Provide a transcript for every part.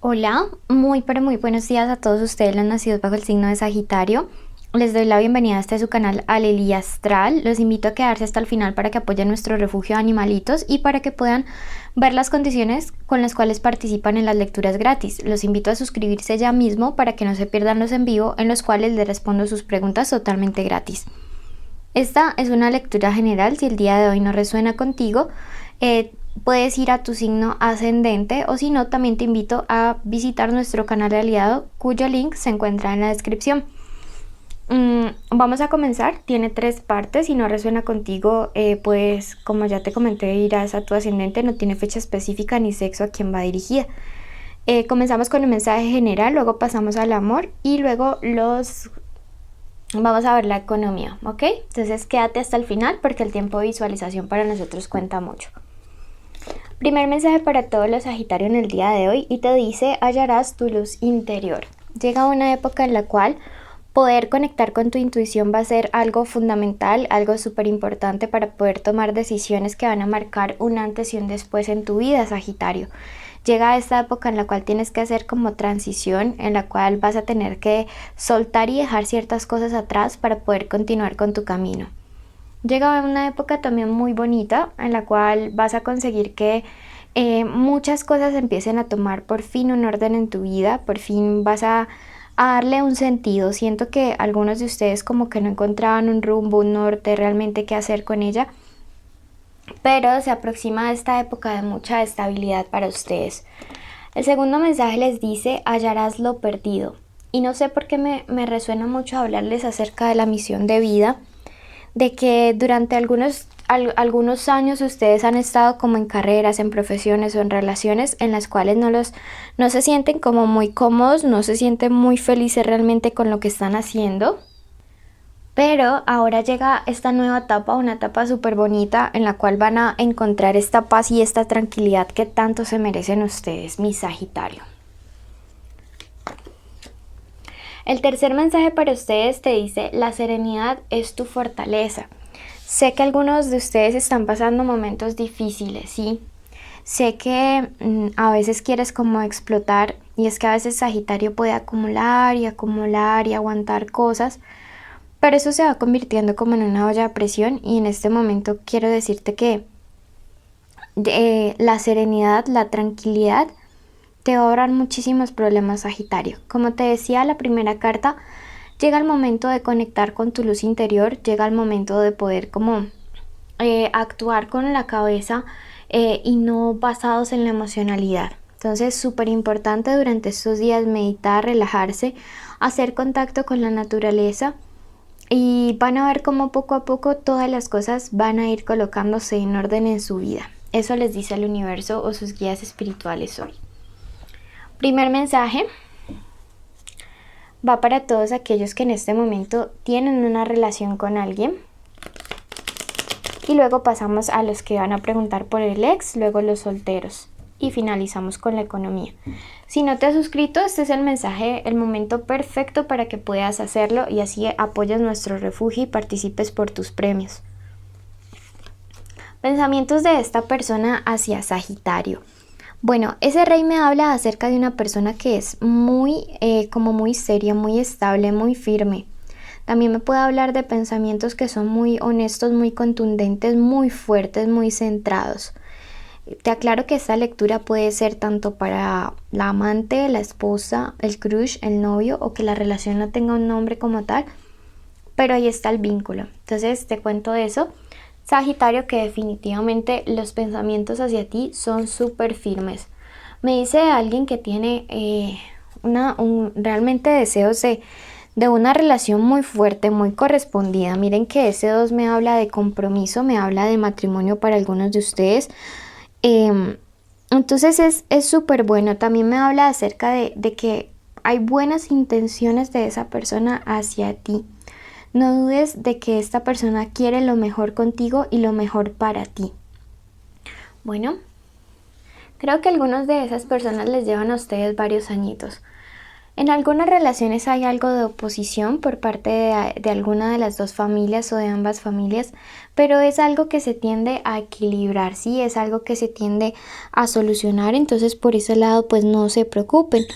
Hola, muy pero muy buenos días a todos ustedes los nacidos bajo el signo de Sagitario. Les doy la bienvenida a este su canal Alelí Astral. Los invito a quedarse hasta el final para que apoyen nuestro refugio de animalitos y para que puedan ver las condiciones con las cuales participan en las lecturas gratis. Los invito a suscribirse ya mismo para que no se pierdan los en vivo en los cuales les respondo sus preguntas totalmente gratis. Esta es una lectura general. Si el día de hoy no resuena contigo, puedes ir a tu signo ascendente, o si no, también te invito a visitar nuestro canal de aliado, cuyo link se encuentra en la descripción. Vamos a comenzar. Tiene 3 partes. Si no resuena contigo, pues como ya te comenté, irás a tu ascendente. No tiene fecha específica ni sexo a quien va dirigida. Comenzamos con un mensaje general, luego pasamos al amor y luego vamos a ver la economía, ¿ok? Entonces quédate hasta el final porque el tiempo de visualización para nosotros cuenta mucho. Primer mensaje para todos los Sagitarios en el día de hoy y te dice: hallarás tu luz interior. Llega una época en la cual poder conectar con tu intuición va a ser algo fundamental, algo súper importante para poder tomar decisiones que van a marcar un antes y un después en tu vida, Sagitario. Llega esta época en la cual tienes que hacer como transición, en la cual vas a tener que soltar y dejar ciertas cosas atrás para poder continuar con tu camino. Llega una época también muy bonita en la cual vas a conseguir que muchas cosas empiecen a tomar por fin un orden en tu vida, por fin vas a darle un sentido. Siento que algunos de ustedes como que no encontraban un rumbo, un norte, realmente qué hacer con ella, pero se aproxima esta época de mucha estabilidad para ustedes. El segundo mensaje les dice: hallarás lo perdido. Y no sé por qué me resuena mucho hablarles acerca de la misión de vida, de que durante algunos años ustedes han estado como en carreras, en profesiones o en relaciones en las cuales no se sienten como muy cómodos, no se sienten muy felices realmente con lo que están haciendo. Pero ahora llega esta nueva etapa, una etapa súper bonita en la cual van a encontrar esta paz y esta tranquilidad que tanto se merecen ustedes, mi Sagitario. El tercer mensaje para ustedes te dice: la serenidad es tu fortaleza. Sé que algunos de ustedes están pasando momentos difíciles, ¿sí? Sé que a veces quieres como explotar, y es que a veces Sagitario puede acumular y acumular y aguantar cosas, pero eso se va convirtiendo como en una olla a presión, y en este momento quiero decirte que la serenidad, la tranquilidad te va a ahorrar muchísimos problemas, Sagitario. Como te decía, la primera carta, llega el momento de conectar con tu luz interior, llega el momento de poder como actuar con la cabeza y no basados en la emocionalidad. Entonces, súper importante durante estos días meditar, relajarse, hacer contacto con la naturaleza, y van a ver cómo poco a poco todas las cosas van a ir colocándose en orden en su vida. Eso les dice el universo o sus guías espirituales hoy. Primer mensaje va para todos aquellos que en este momento tienen una relación con alguien. Y luego pasamos a los que van a preguntar por el ex, luego los solteros. Y finalizamos con la economía. Si no te has suscrito, este es el mensaje, el momento perfecto para que puedas hacerlo y así apoyes nuestro refugio y participes por tus premios. Pensamientos de esta persona hacia Sagitario. Bueno, ese rey me habla acerca de una persona que es como muy seria, muy estable, muy firme. También me puede hablar de pensamientos que son muy honestos, muy contundentes, muy fuertes, muy centrados. Te aclaro que esta lectura puede ser tanto para la amante, la esposa, el crush, el novio, o que la relación no tenga un nombre como tal, pero ahí está el vínculo. Entonces te cuento eso, Sagitario, que definitivamente los pensamientos hacia ti son súper firmes. Me dice alguien que tiene realmente deseos de una relación muy fuerte, muy correspondida. Miren que ese 2 me habla de compromiso, me habla de matrimonio para algunos de ustedes. Entonces es súper bueno. También me habla acerca de que hay buenas intenciones de esa persona hacia ti. No dudes de que esta persona quiere lo mejor contigo y lo mejor para ti. Bueno, creo que algunos de esas personas les llevan a ustedes varios añitos. En algunas relaciones hay algo de oposición por parte de alguna de las dos familias o de ambas familias, pero es algo que se tiende a equilibrar, ¿sí? Es algo que se tiende a solucionar, entonces por ese lado pues no se preocupen.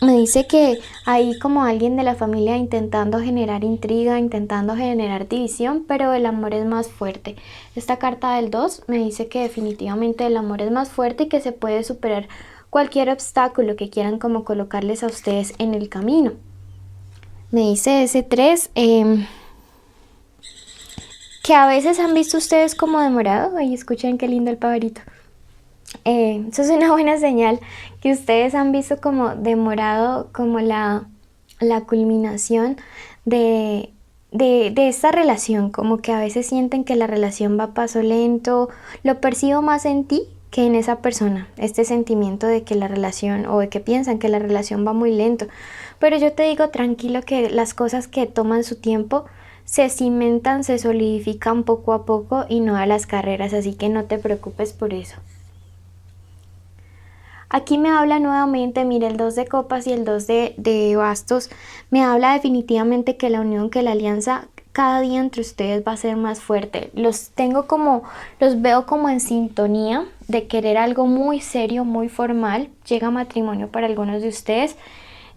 Me dice que hay como alguien de la familia intentando generar intriga, intentando generar división, pero el amor es más fuerte. Esta carta del 2 me dice que definitivamente el amor es más fuerte y que se puede superar cualquier obstáculo que quieran como colocarles a ustedes en el camino. Me dice ese 3 que a veces han visto ustedes como demorado. Ay, escuchen qué lindo el pajarito. Eso es una buena señal, que ustedes han visto como demorado como la culminación de esta relación, como que a veces sienten que la relación va a paso lento. Lo percibo más en ti que en esa persona, este sentimiento de que la relación, o de que piensan que la relación va muy lento, pero yo te digo tranquilo que las cosas que toman su tiempo se cimentan, se solidifican poco a poco y no a las carreras, así que no te preocupes por eso. Aquí me habla nuevamente, mire, el 2 de copas y el 2 de bastos, me habla definitivamente que la unión, que la alianza cada día entre ustedes va a ser más fuerte. Los veo como en sintonía de querer algo muy serio, muy formal. Llega matrimonio para algunos de ustedes.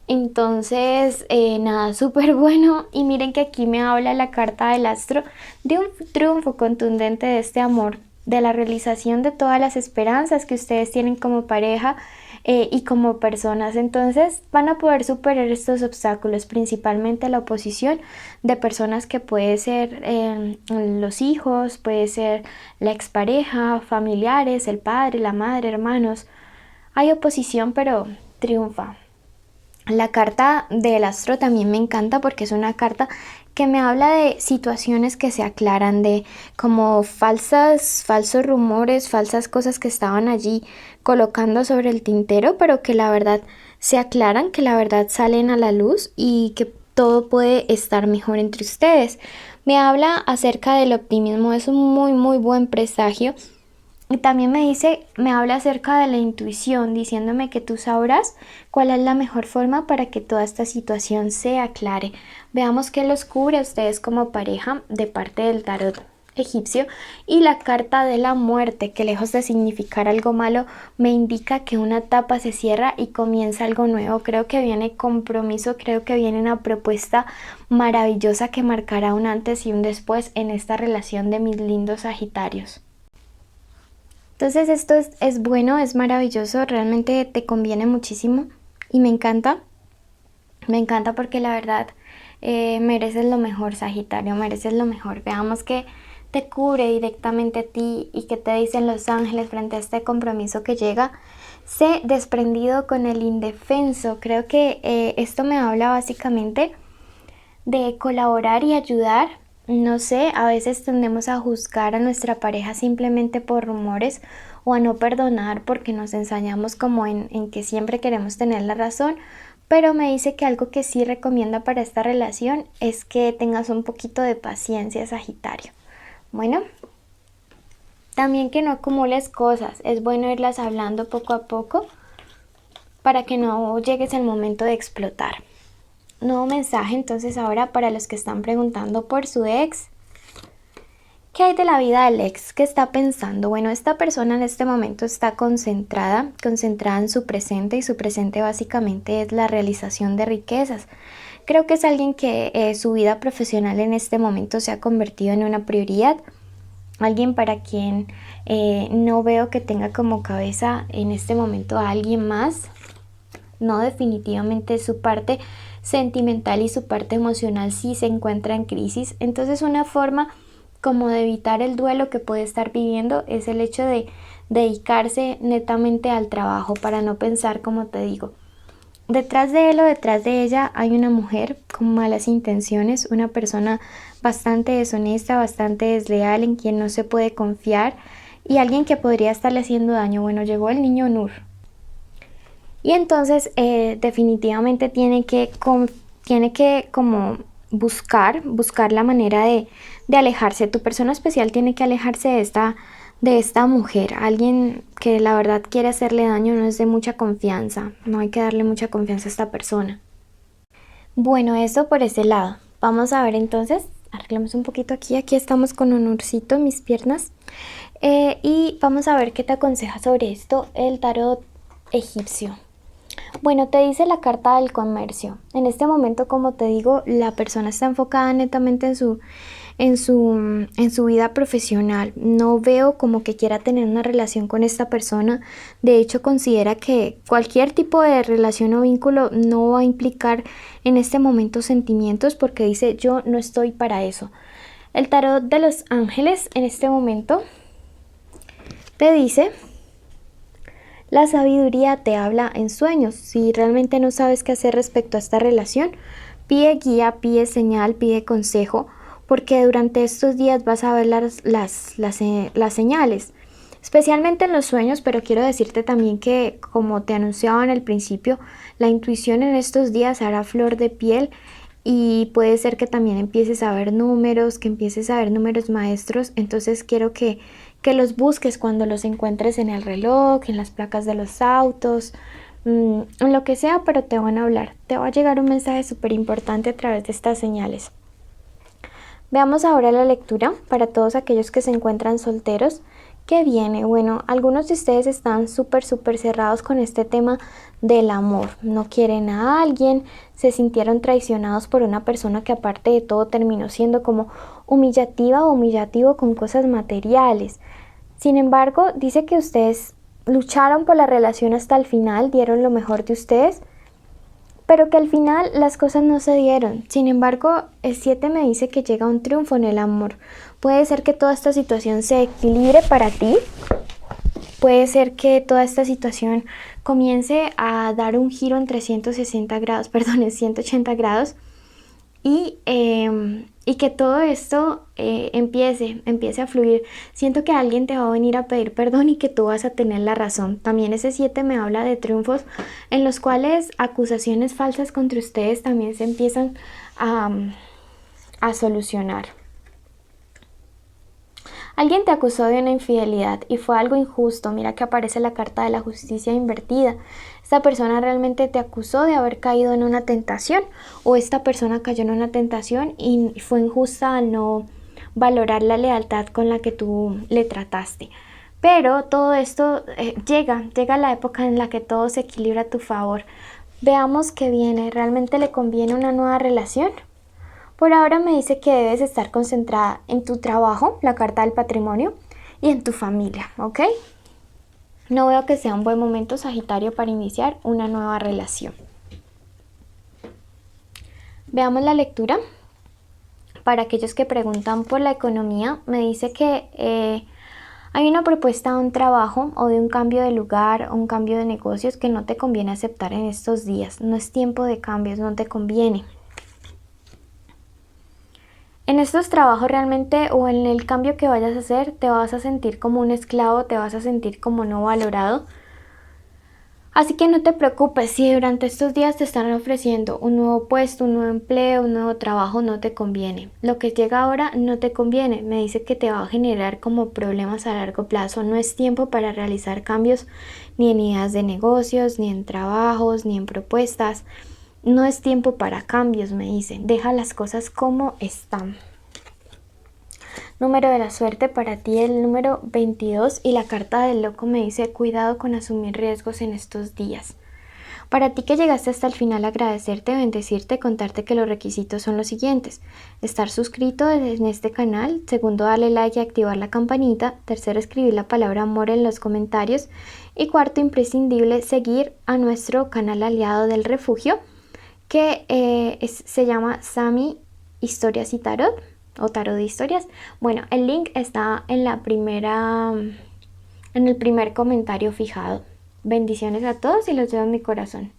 Entonces, nada, súper bueno. Y miren que aquí me habla la carta del astro de un triunfo contundente de este amor, de la realización de todas las esperanzas que ustedes tienen como pareja y como personas. Entonces van a poder superar estos obstáculos, principalmente la oposición de personas que puede ser los hijos, puede ser la expareja, familiares, el padre, la madre, hermanos. Hay oposición, pero triunfa. La carta del astro también me encanta porque es una carta que me habla de situaciones que se aclaran, de como falsos rumores, falsas cosas que estaban allí colocando sobre el tintero, pero que la verdad se aclaran, que la verdad salen a la luz y que todo puede estar mejor entre ustedes. Me habla acerca del optimismo, es un muy buen presagio. Y también me habla acerca de la intuición, diciéndome que tú sabrás cuál es la mejor forma para que toda esta situación se aclare. Veamos qué los cubre a ustedes como pareja de parte del tarot egipcio. Y la carta de la muerte, que lejos de significar algo malo, me indica que una etapa se cierra y comienza algo nuevo. Creo que viene compromiso, creo que viene una propuesta maravillosa que marcará un antes y un después en esta relación de mis lindos Sagitarios. Entonces esto es bueno, es maravilloso, realmente te conviene muchísimo y me encanta porque la verdad mereces lo mejor, Sagitario, mereces lo mejor. Veamos que te cubre directamente a ti y que te dicen los ángeles frente a este compromiso que llega. Sé desprendido con el indefenso. Creo que esto me habla básicamente de colaborar y ayudar. No sé, a veces tendemos a juzgar a nuestra pareja simplemente por rumores o a no perdonar porque nos ensañamos como en que siempre queremos tener la razón, pero me dice que algo que sí recomienda para esta relación es que tengas un poquito de paciencia, Sagitario. Bueno, también que no acumules cosas, es bueno irlas hablando poco a poco para que no llegues al momento de explotar. Nuevo mensaje entonces ahora para los que están preguntando por su ex. ¿Qué hay de la vida del ex? ¿Qué está pensando? Bueno, esta persona en este momento está concentrada en su presente, y su presente básicamente es la realización de riquezas. Creo que es alguien que su vida profesional en este momento se ha convertido en una prioridad. Alguien para quien no veo que tenga como cabeza en este momento a alguien más. No, definitivamente su parte sentimental y su parte emocional sí se encuentra en crisis. Entonces una forma como de evitar el duelo que puede estar viviendo es el hecho de dedicarse netamente al trabajo para no pensar, como te digo. Detrás de él o detrás de ella hay una mujer con malas intenciones, una persona bastante deshonesta, bastante desleal, en quien no se puede confiar y alguien que podría estarle haciendo daño. Bueno, llegó el niño Nur. Y entonces definitivamente tiene que como buscar la manera de alejarse. Tu persona especial tiene que alejarse de esta mujer. Alguien que la verdad quiere hacerle daño, no es de mucha confianza. No hay que darle mucha confianza a esta persona. Bueno, eso por ese lado. Vamos a ver entonces, arreglamos un poquito aquí. Aquí estamos con un ursito en mis piernas. Y vamos a ver qué te aconseja sobre esto el tarot egipcio. Bueno, te dice la carta del comercio. En este momento, como te digo, la persona está enfocada netamente en su vida profesional. No veo como que quiera tener una relación con esta persona. De hecho, considera que cualquier tipo de relación o vínculo no va a implicar en este momento sentimientos, porque dice yo no estoy para eso. El tarot de los ángeles en este momento te dice: la sabiduría te habla en sueños. Si realmente no sabes qué hacer respecto a esta relación, pide guía, pide señal, pide consejo, porque durante estos días vas a ver las señales, especialmente en los sueños. Pero quiero decirte también que, como te anunciaba en el principio, la intuición en estos días hará flor de piel, y puede ser que también empieces a ver números, que empieces a ver números maestros. Entonces quiero que los busques cuando los encuentres en el reloj, en las placas de los autos, en lo que sea, pero te van a hablar. Te va a llegar un mensaje súper importante a través de estas señales. Veamos ahora la lectura para todos aquellos que se encuentran solteros. ¿Qué viene? Bueno, algunos de ustedes están súper cerrados con este tema del amor. No quieren a alguien, se sintieron traicionados por una persona que, aparte de todo, terminó siendo como humillativa o humillativo con cosas materiales. Sin embargo, dice que ustedes lucharon por la relación hasta el final, dieron lo mejor de ustedes, pero que al final las cosas no se dieron. Sin embargo, el 7 me dice que llega un triunfo en el amor. Puede ser que toda esta situación se equilibre para ti. Puede ser que toda esta situación comience a dar un giro en 360 grados, perdón, en 180 grados. Y que todo esto empiece a fluir. Siento que alguien te va a venir a pedir perdón y que tú vas a tener la razón. También ese 7 me habla de triunfos en los cuales acusaciones falsas contra ustedes también se empiezan a solucionar. Alguien te acusó de una infidelidad y fue algo injusto. Mira que aparece la carta de la justicia invertida. Esta persona realmente te acusó de haber caído en una tentación, o esta persona cayó en una tentación y fue injusta al no valorar la lealtad con la que tú le trataste. Pero todo esto llega la época en la que todo se equilibra a tu favor. Veamos qué viene. ¿Realmente le conviene una nueva relación? Por ahora me dice que debes estar concentrada en tu trabajo, la carta del patrimonio, y en tu familia, ¿ok? No veo que sea un buen momento, Sagitario, para iniciar una nueva relación. Veamos la lectura. Para aquellos que preguntan por la economía, me dice que hay una propuesta de un trabajo o de un cambio de lugar o un cambio de negocios que no te conviene aceptar en estos días. No es tiempo de cambios, no te conviene. En estos trabajos realmente, o en el cambio que vayas a hacer, te vas a sentir como un esclavo, te vas a sentir como no valorado. Así que no te preocupes si durante estos días te están ofreciendo un nuevo puesto, un nuevo empleo, un nuevo trabajo, no te conviene. Lo que llega ahora no te conviene. Me dice que te va a generar como problemas a largo plazo. No es tiempo para realizar cambios ni en ideas de negocios, ni en trabajos, ni en propuestas. No es tiempo para cambios, me dicen. Deja las cosas como están. Número de la suerte para ti, el número 22, y la carta del loco me dice cuidado con asumir riesgos en estos días. Para ti que llegaste hasta el final, agradecerte, bendecirte, contarte que los requisitos son los siguientes: estar suscrito en este canal, segundo, darle like y activar la campanita, tercero, escribir la palabra amor en los comentarios, y cuarto, imprescindible, seguir a nuestro canal aliado del refugio, que se llama Sami Historias y Tarot, o Tarot de Historias. Bueno, el link está en el primer comentario fijado. Bendiciones a todos y los veo en mi corazón.